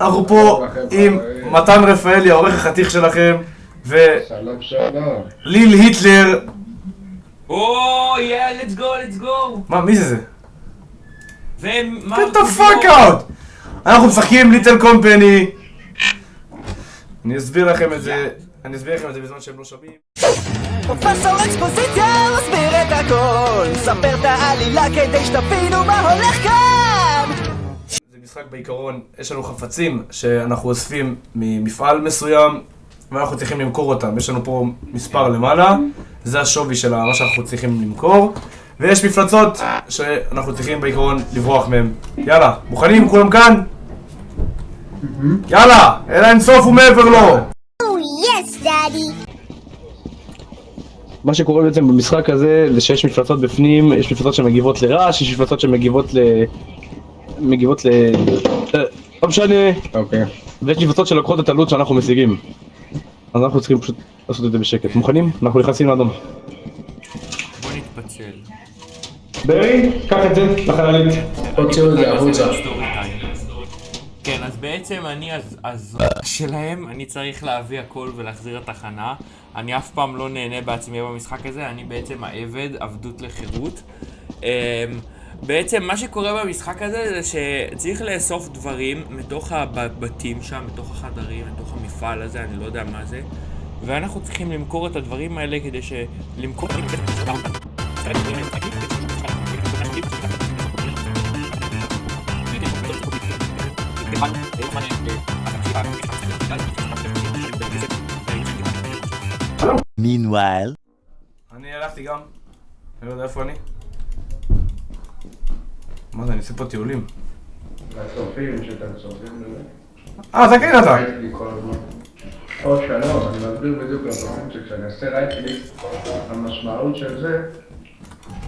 אנחנו פה עם מתן רפאלי, העורך החתיך שלכם, שלום שלום. ליל היטלר. let's go. מה, מי זה? ומה... Get the fuck out! אנחנו משחקים ליטל קומפני. אני אסביר לכם את זה בזמן שהם לא שומעים. פרופסור אקספוזיציה מסביר את הכל, ספר את העלילה כדי שתבינו מה הולך כאן. זה משחק בעיקרון, יש לנו חפצים שאנחנו אוספים ממפעל מסוים ואנחנו צריכים למכור אותם. יש לנו פה מספר למעלה, זה השווי של מה שאנחנו צריכים למכור, ויש מפלצות שאנחנו צריכים בעיקרון לברוח מהם. יאללה, מוכנים? כולם כאן? יאללה, אלא אין סוף ומעבר לו. מה שקורה בעצם במשחק הזה זה שיש מפלצות בפנים, יש מפלצות שמגיבות לרעש, יש מפלצות שמגיבות לא משנה. אוקיי. ויש מפלצות שלוקחות את הלוט שאנחנו משיגים. אז אנחנו צריכים פשוט לעשות את זה בשקט. מוכנים? אנחנו נכנסים לאדום. בוא נתפצל. ברי, קח את זה לחללית. הוציאו את זה החוצה. כן, אז בעצם אני אז שלהם, אני צריך להביא הכל ולהחזיר התחנה. אני אף פעם לא נהנה בעצמי במשחק הזה, אני בעצם העבד, עבדות לחירות. בעצם מה שקורה במשחק הזה זה שצריך לאסוף דברים מתוך הבתים שם, מתוך החדרים, מתוך המפעל הזה, אני לא יודע מה זה, ואנחנו צריכים למכור את הדברים האלה כדי למכור... Meanwhile, אני הלכתי גם. אני לא יודע איפה אני. מה זה, אני עושה פה טיולים. הצופים שאתם צופים לזה. זה כן אתה. עוד שלום, אני מסביר בדיוק לצופים שכשאני אעשה רייט קליק, המשמעות של זה,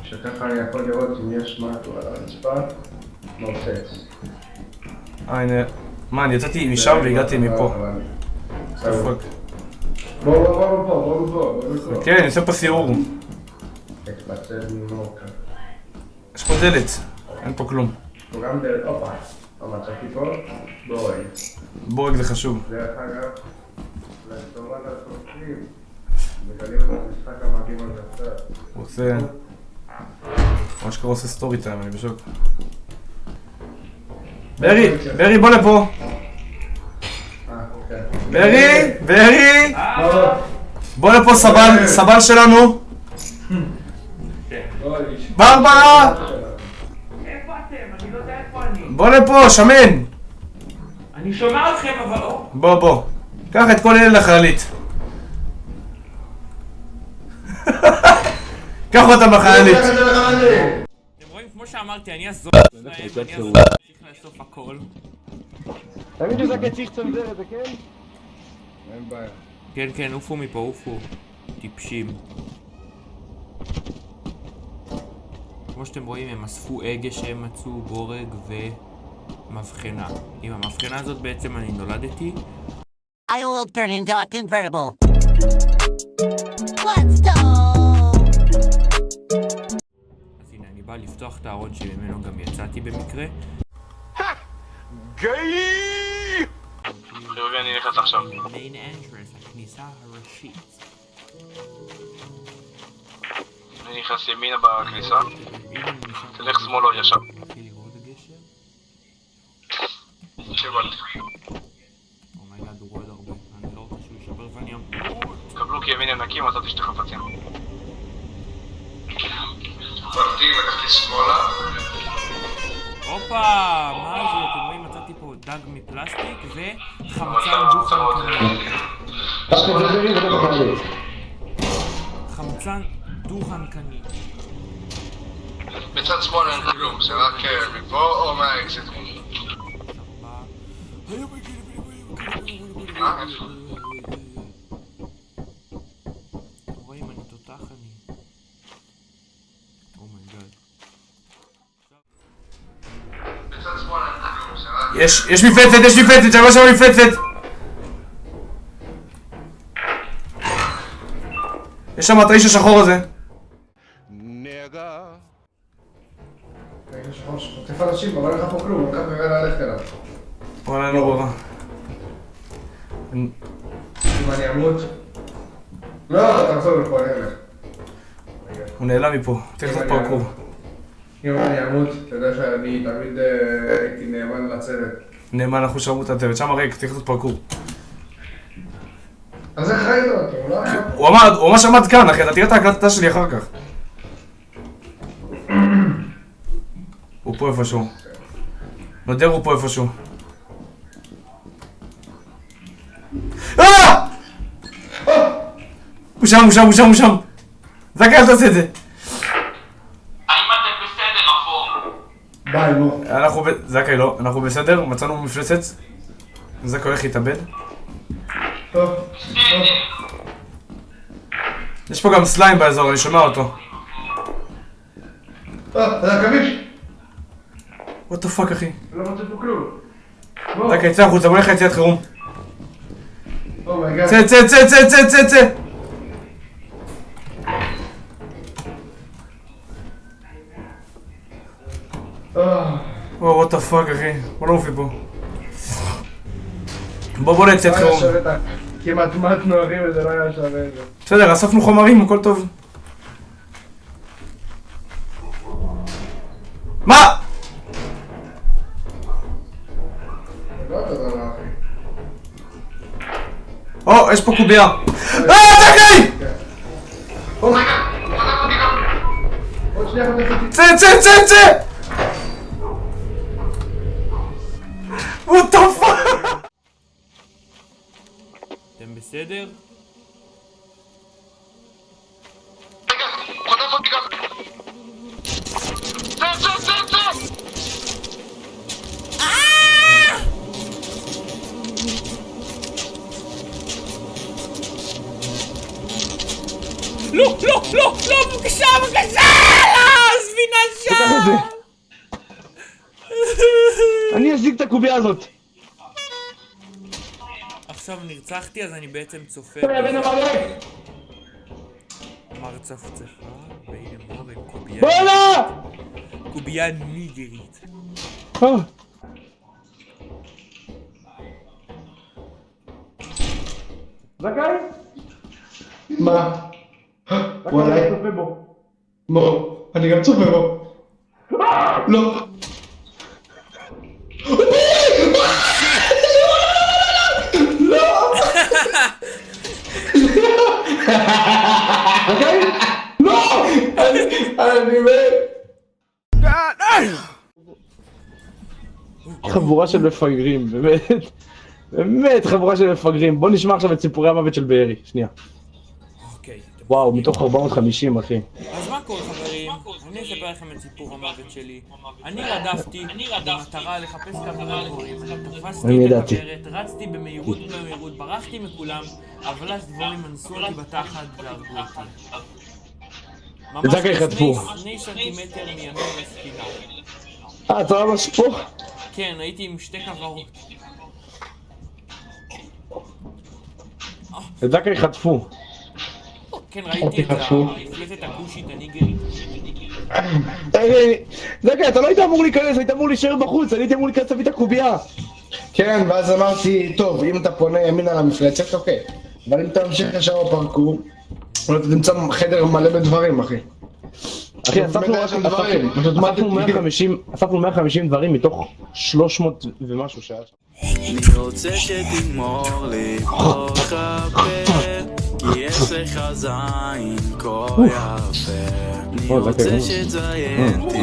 שככה אני יכול לראות אם יש משהו על הרצפה, נוצץ. הנה. מה, אני יצאתי משם והגעתי מפה. בוא. כן, אני עושה פה סיור. תתפצל ממוקה. יש פה דלת. אין פה כלום. הוא גם דלת, אופה. המצאתי פה, בואי. בורג זה חשוב. דרך אגב, לטובת הצופים, מגלים את המשחק המדהים הזה קצת. הוא עושה... מה שקורה עושה סטורי טיים, אני בשוק. ברי, בוא לפה. ברי! בוא לפה סבל שלנו. ברברה! איפה אתם? אני לא יודע איפה אני. בוא לפה, שמן! אני שומע אתכם אבל לא. בוא. קח את כל אלה לחללית. קח אותם לחללית. אתם רואים, כמו שאמרתי, אני אעזור להם, אני צריך לאסוף הכל. תמיד שזה צריך צנזר את זה, כן? אין בעיה. כן, עופו מפה, עופו. טיפשים. כמו שאתם רואים, הם אספו הגה שהם מצאו, בורג ומבחנה. עם המבחנה הזאת בעצם אני נולדתי. I will turn into a convertible. Let's go. אז הנה, אני בא לפתוח את הארון שממנו גם יצאתי במקרה. חיובי, אני נכנס עכשיו. מיין אנטרנס, הכניסה הראשית. אני נכנס ימינה בכניסה. תלך שמאלה ישר. קיבלתי. אומייגאד, הוא רועד הרבה. אני לא רוצה שהוא יישבר ואני אמור. קבלו כי ימין ינקי, מצאתי שתי חפצים. פרטי, לקחתי שמאלה. הופה, מה זה? אתם רואים, מצאתי פה דג מפלסטיק וחמצן דו-חנקני. חמצן דו-חנקני. בצד שמאל אין כלום, זה רק מפה או מהאקזיט. מה? איפה? אתם רואים, אני תותח אני. אומייגאד. יש מפלצת, שם שם מפלצת! יש שם את האיש השחור הזה. יש חוטף אנשים, אבל אין לך פה כלום, אני חייב ללכת אליו. וואלה, אין לו ברירה. אם אני אמות... לא, תחזור לפה, נלך. הוא נעלם מפה, צריך לעשות פרקור. אם אני אמות, אתה יודע שאני תמיד הייתי נאמן לצוות. נאמן אחוז שרמות הצוות, שם ריק, צריך לעשות פרקור. אז איך ראית אותו? לא? הוא ממש עמד כאן, אחי, אתה תראה את ההקלטה שלי אחר כך. הוא פה איפשהו. נודר הוא פה איפשהו. הוא שם. זכאי, אל תעשה את זה. האם אתם בסדר, אפור? די, נו. זכאי לא, אנחנו בסדר, מצאנו מפלצת. זכאי הולך להתאבד. טוב. יש פה גם סליים באזור, אני שומע אותו. זה עכביש. what the fuck, אחי? לא רוצה פה כלום. זכאי, צא החוצה, בוא נלך ליציאת חירום. אומייגאד. צא. what the fuck, אחי? בוא לא מופיע פה. בוא ליציאת חירום. כמעט מתנו אחי וזה לא היה שווה את זה. בסדר, אספנו חומרים, הכל טוב. מה? לא אתה דבר אחי. יש פה קובייה. זכאי! עוד שנייה חודשת. צא! what the fuck? אתם בסדר? לא, בבקשה, לא, ספינה שם! אני אזיק את הקובייה הזאת. עכשיו נרצחתי, אז אני בעצם צופה מרצפצפה, והנה מורן, קובייה ניגרית. זכאי? מה? וואלה. אני צופה בו. מו, אני גם צופה בו. לא. לא! אני מת. חבורה של מפגרים, באמת חבורה של מפגרים. בוא נשמע עכשיו את סיפורי המוות של בארי, שנייה. אוקיי. וואו, מתוך 450 אחי. אז מה קורה חברים? אני אספר לכם את סיפור המוות שלי. אני רדפתי במטרה לחפש כוורת דבורים. תפסתי את הכוורת, רצתי במהירות, ברחתי מכולם, אבל אז דבורים אנסו אותי בתחת והרגו אותי. ממש שני סנטימטר מימין לספינה. אתה ממש פה? כן, הייתי עם שתי כוורות. את זכאי חטפו. כן, ראיתי את המפלצת הכושית הניגרית. זכאי, אתה לא היית אמור להיכנס, היית אמור להישאר בחוץ, אני הייתי אמור להיכנס להביא את הקובייה. כן, ואז אמרתי, טוב, אם אתה פונה ימינה למפלצת, אוקיי. אבל אם אתה ממשיך ישר בפרקור, אתה תמצא חדר מלא בדברים, אחי. אחי, אספנו 150 דברים מתוך 300 ומשהו שהיה שם. אני רוצה שתגמור לי תוך הפה, יש לך זין כה יפה. אני רוצה שתזיין אותי.